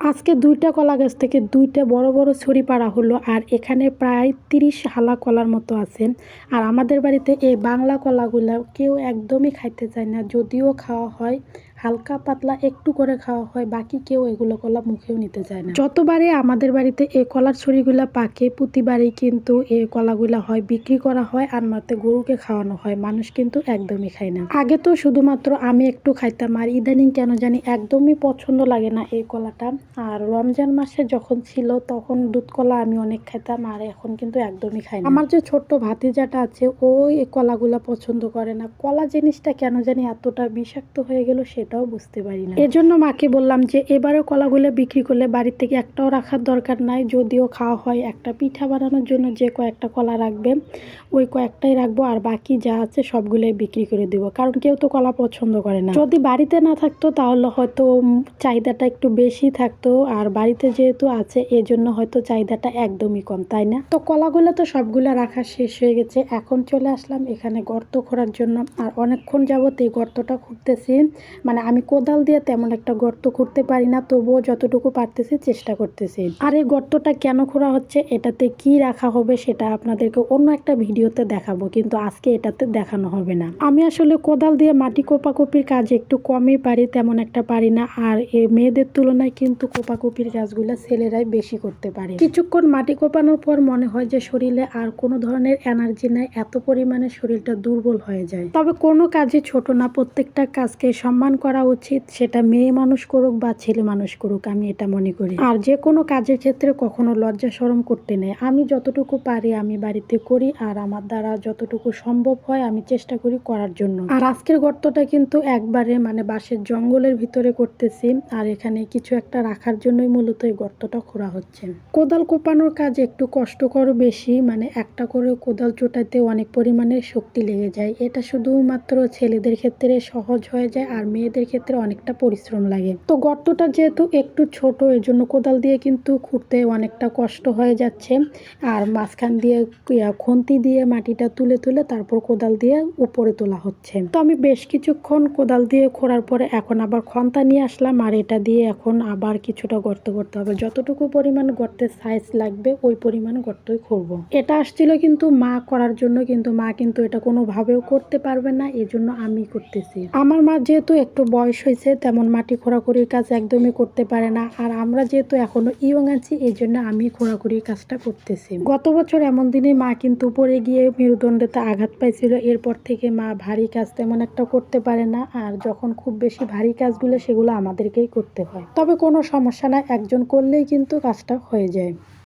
আজকে ২টা কলা গাছ থেকে ২টা বড় বড় ছড়ি পাড়া হলো। আর এখানে প্রায় ৩০ হালা কলার মতো আছে। আর আমাদের বাড়িতে এই বাংলা কলাগুলা কেউ একদমই খাইতে চায় না। যদিও খাওয়া হয় হালকা পাতলা একটু করে খাওয়া হয়, বাকি কেউ এগুলো কলা মুখেও নিতে চায় না। যতবারে আমাদের বাড়িতে এই কলার ছড়িগুলা পাকে প্রতিবারই কিন্তু এই কলাগুলা হয় বিক্রি করা হয়, আর নয়তো গরুকে খাওয়ানো হয়। মানুষ কিন্তু একদমই খায় না। আগে তো শুধুমাত্র আমি একটু খাইতাম, আর ইদানিং কেন জানি একদমই পছন্দ লাগে না এই কলাটা। আর রমজান মাসে যখন ছিল তখন দুধ কলা আমি অনেক খেতাম, আর এখন কিন্তু একদমই খাই না। আমার যে ছোট্ট ভাতিজাটা আছে ওই কলাগুলা পছন্দ করে না। কলা জিনিসটা কেন জানি এতটা বিষাক্ত হয়ে গেল সেটাও বুঝতে পারি না। এজন্য মাকে বললাম যে এবারে কলাগুলো বিক্রি করলে বাড়ির থেকে একটাও রাখার দরকার নাই। যদিও খাওয়া হয় একটা পিঠা বানানোর জন্য যে কয়েকটা কলা রাখবে ওই কয়েকটাই রাখবো, আর বাকি যা আছে সবগুলোই বিক্রি করে দেবো। কারণ কেউ তো কলা পছন্দ করে না। যদি বাড়িতে না থাকতো তাহলে হয়তো চাহিদাটা একটু বেশি থাকতো, আর বাড়িতে যেহেতু আছে এজন্য হয়তো চাহিদাটা একদমই কম, তাই না? তো কলাগুলো তো সবগুলা রাখা শেষ হয়ে গেছে। এখন চলে আসলাম এখানে গর্ত খোঁড়ার জন্য। আর অনেকক্ষণ যাবত এই গর্তটা খুঁড়তেছি। মানে আমি কোদাল দিয়ে তেমন একটা গর্ত খুঁড়তে পারি না, তবুও যতটুকু পারতেছি চেষ্টা করতেছি। আর এই গর্তটা কেন খোঁড়া হচ্ছে, এটাতে কি রাখা হবে সেটা আপনাদেরকে অন্য একটা ভিডিওতে দেখাবো, কিন্তু আজকে এটাতে দেখানো হবে না। আমি আসলে কোদাল দিয়ে মাটি কোপাকুপির কাজ একটু কমই পারি, তেমন একটা পারি না। আর এই মেয়েদের তুলনায় কিন্তু কোপাকুপির কাজগুলো ছেলেরাই বেশি করতে পারে। কিছুক্ষণ মাটি কোপানোর পর মনে হয় যে শরীরে আর কোনো ধরনের এনার্জি নাই, এত পরিমাণে শরীরটা দুর্বল হয়ে যায়। তবে কোনো কাজে ছোট না, প্রত্যেকটা কাজকে সম্মান করা উচিত, সেটা মেয়ে মানুষ করুক বা ছেলে মানুষ করুক, আমি এটা মনে করি। আর যে কোনো কাজের ক্ষেত্রে কখনো লজ্জা শরম করতে নেই। আমি যতটুকু পারি আমি বাড়িতে করি, আর আমার দ্বারা যতটুকু সম্ভব হয় আমি চেষ্টা করি করার জন্য। আর আজকের গর্তটা কিন্তু একবারে মানে বাঁশের জঙ্গলের ভিতরে করতেছি, আর এখানে কিছু একটা রাখার জন্যই মূলত এই গর্তটা খোঁড়া হচ্ছে। কোদাল কোপানোর কাজ একটু কষ্টকর বেশি, মানে একটা করে কোদাল চোটাতে অনেক পরিমাণে শক্তি লেগে যায়। এটা শুধুমাত্র ছেলেদের ক্ষেত্রে সহজ হয়ে যায়, আর মেয়েদের ক্ষেত্রে অনেকটা পরিশ্রম লাগে। তো গর্তটা যেহেতু একটু ছোট এজন্য কোদাল দিয়ে কিন্তু খুঁড়তে অনেকটা কষ্ট হয়ে যাচ্ছে। আর মাঝখান দিয়ে খুন্তি দিয়ে মাটিটা তুলে তুলে তারপর কোদাল দিয়ে উপরে তোলা হচ্ছে। তো আমি বেশ কিছুক্ষণ কোদাল দিয়ে খোঁড়ার পরে এখন আবার খন্তা নিয়ে আসলাম, আর এটা দিয়ে এখন আবার কিছুটা গর্ত করতে হবে। যতটুকু পরিমাণ গর্তের সাইজ লাগবে ওই পরিমাণ গর্তই খুঁড়বো। এটা আসছিল কিন্তু মা করার জন্য, কিন্তু মা কিন্তু এটা কোনোভাবেও করতে পারবে না, এজন্য আমি করতেছি। আমার মা যেহেতু একটু বয়স হয়েছে, তেমন মাটি খোঁড়াখুড়ির কাজ একদমই করতে পারে না। আর আমরা যেহেতু এখনো ইয়ং আছি এই জন্য আমি খোঁড়াখুড়ির কাজটা করতেছি। গত বছর এমন দিনে মা কিন্তু পড়ে গিয়ে মেরুদণ্ডতে আঘাত পাইছিল। এরপর থেকে মা ভারী কাজ তেমন একটা করতে পারে না, আর যখন খুব বেশি ভারী কাজগুলো সেগুলো আমাদেরকেই করতে হয়। তবে কোনো সমস্যা না, একজন করলেই কিন্তু কাজটা হয়ে যায়।